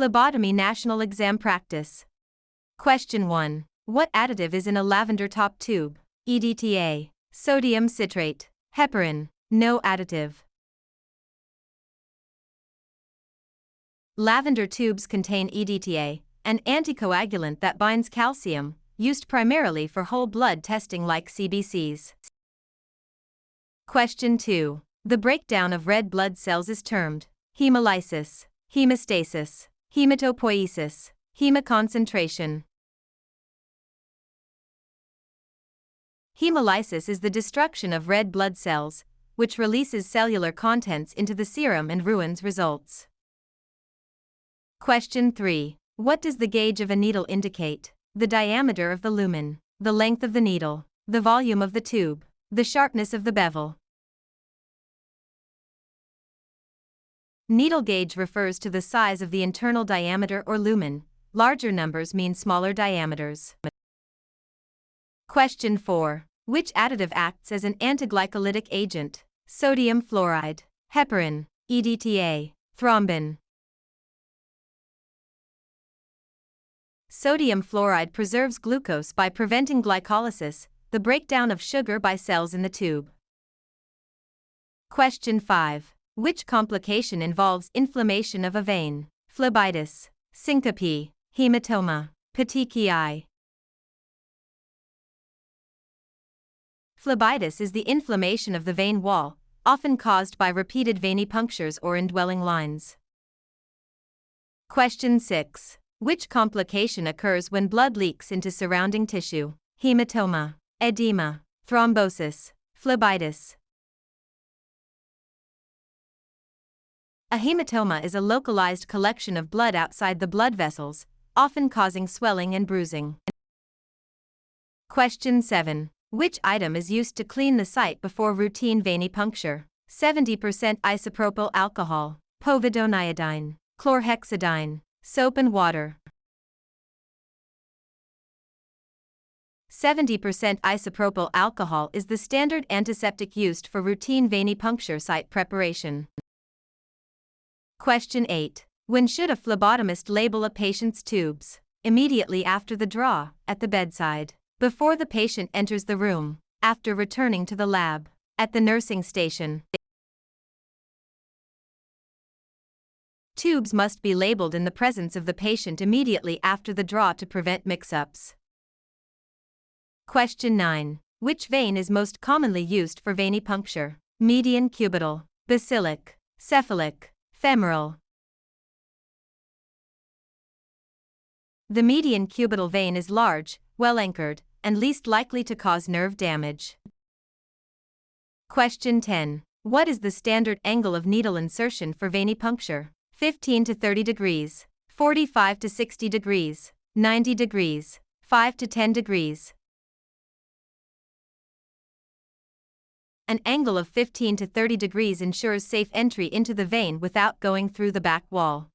Phlebotomy National Exam Practice. Question 1. What additive is in a lavender top tube? EDTA. Sodium citrate. Heparin. No additive. Lavender tubes contain EDTA, an anticoagulant that binds calcium, used primarily for whole blood testing like CBCs. Question 2. The breakdown of red blood cells is termed hemolysis, hemostasis, hematopoiesis, hemoconcentration. Hemolysis is the destruction of red blood cells, which releases cellular contents into the serum and ruins results. Question 3. What does the gauge of a needle indicate? The diameter of the lumen, the length of the needle, the volume of the tube, the sharpness of the bevel. Needle gauge refers to the size of the internal diameter or lumen. Larger numbers mean smaller diameters. Question 4. Which additive acts as an antiglycolytic agent? Sodium fluoride, heparin, EDTA, thrombin. Sodium fluoride preserves glucose by preventing glycolysis, the breakdown of sugar by cells in the tube. Question 5. Which complication involves inflammation of a vein? Phlebitis, syncope, hematoma, petechiae. Phlebitis is the inflammation of the vein wall, often caused by repeated venipunctures or indwelling lines. Question 6. Which complication occurs when blood leaks into surrounding tissue? Hematoma, edema, thrombosis, phlebitis. A hematoma is a localized collection of blood outside the blood vessels, often causing swelling and bruising. Question 7. Which item is used to clean the site before routine venipuncture? 70% isopropyl alcohol, povidone, chlorhexidine, soap and water. 70% isopropyl alcohol is the standard antiseptic used for routine venipuncture site preparation. Question 8. When should a phlebotomist label a patient's tubes? Immediately after the draw, at the bedside, before the patient enters the room, after returning to the lab, at the nursing station. Tubes must be labeled in the presence of the patient immediately after the draw to prevent mix-ups. Question 9. Which vein is most commonly used for venipuncture? Median cubital, basilic, cephalic, femoral. The median cubital vein is large, well anchored, and least likely to cause nerve damage. Question 10. What is the standard angle of needle insertion for venipuncture? 15 to 30 degrees, 45 to 60 degrees, 90 degrees, 5 to 10 degrees. An angle of 15 to 30 degrees ensures safe entry into the vein without going through the back wall.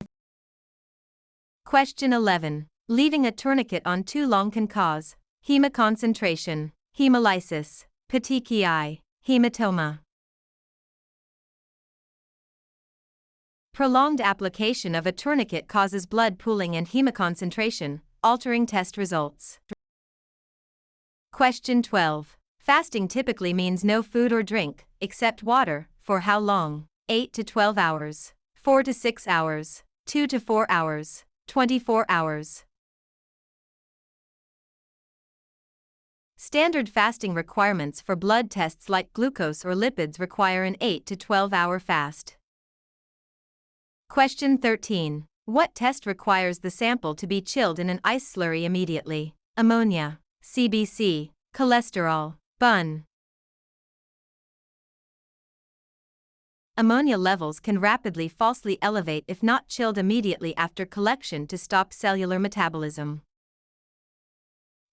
Question 11. Leaving a tourniquet on too long can cause hemoconcentration, hemolysis, petechiae, hematoma. Prolonged application of a tourniquet causes blood pooling and hemoconcentration, altering test results. Question 12. Fasting typically means no food or drink, except water, for how long? 8 to 12 hours, 4 to 6 hours, 2 to 4 hours, 24 hours. Standard fasting requirements for blood tests like glucose or lipids require an 8 to 12 hour fast. Question 13. What test requires the sample to be chilled in an ice slurry immediately? Ammonia, CBC, cholesterol, BUN. Ammonia levels can rapidly falsely elevate if not chilled immediately after collection to stop cellular metabolism.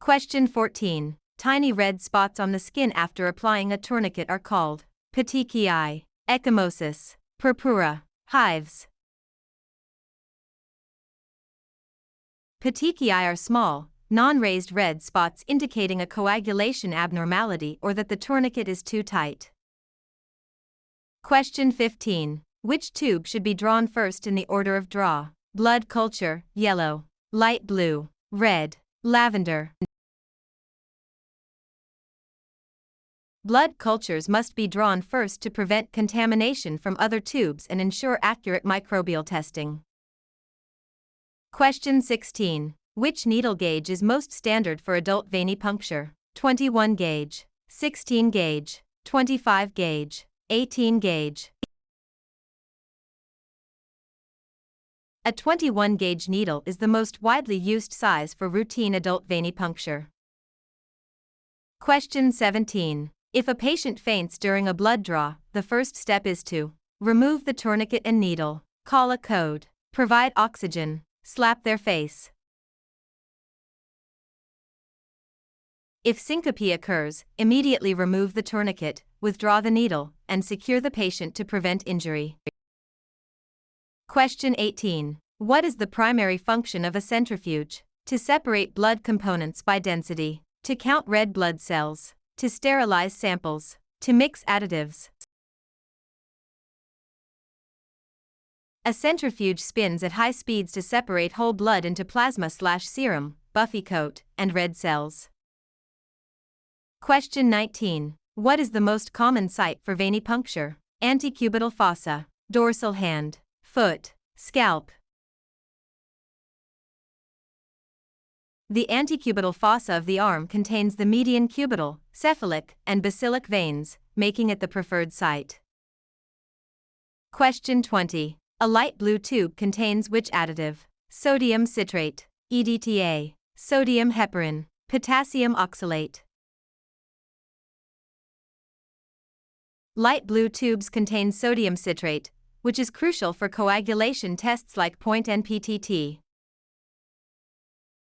Question 14. Tiny red spots on the skin after applying a tourniquet are called petechiae, ecchymosis, purpura, hives. Petechiae are small, non-raised red spots indicating a coagulation abnormality or that the tourniquet is too tight. Question 15. Which tube should be drawn first in the order of draw? blood culture, yellow, light blue, red, lavender. Blood cultures must be drawn first to prevent contamination from other tubes and ensure accurate microbial testing. Question 16. Which needle gauge is most standard for adult venipuncture? 21 gauge, 16 gauge, 25 gauge, 18 gauge. A 21 gauge needle is the most widely used size for routine adult venipuncture. Question 17. If a patient faints during a blood draw, the first step is to remove the tourniquet and needle, call a code, provide oxygen, slap their face. If syncope occurs, immediately remove the tourniquet, withdraw the needle, and secure the patient to prevent injury. Question 18. What is the primary function of a centrifuge? To separate blood components by density, to count red blood cells, to sterilize samples, to mix additives. A centrifuge spins at high speeds to separate whole blood into plasma/serum, buffy coat, and red cells. Question 19. What is the most common site for venipuncture? Antecubital fossa, dorsal hand, foot, scalp. The antecubital fossa of the arm contains the median cubital, cephalic, and basilic veins, making it the preferred site. Question 20. A light blue tube contains which additive? Sodium citrate, EDTA, sodium heparin, potassium oxalate. Light blue tubes contain sodium citrate, which is crucial for coagulation tests like point NPTT.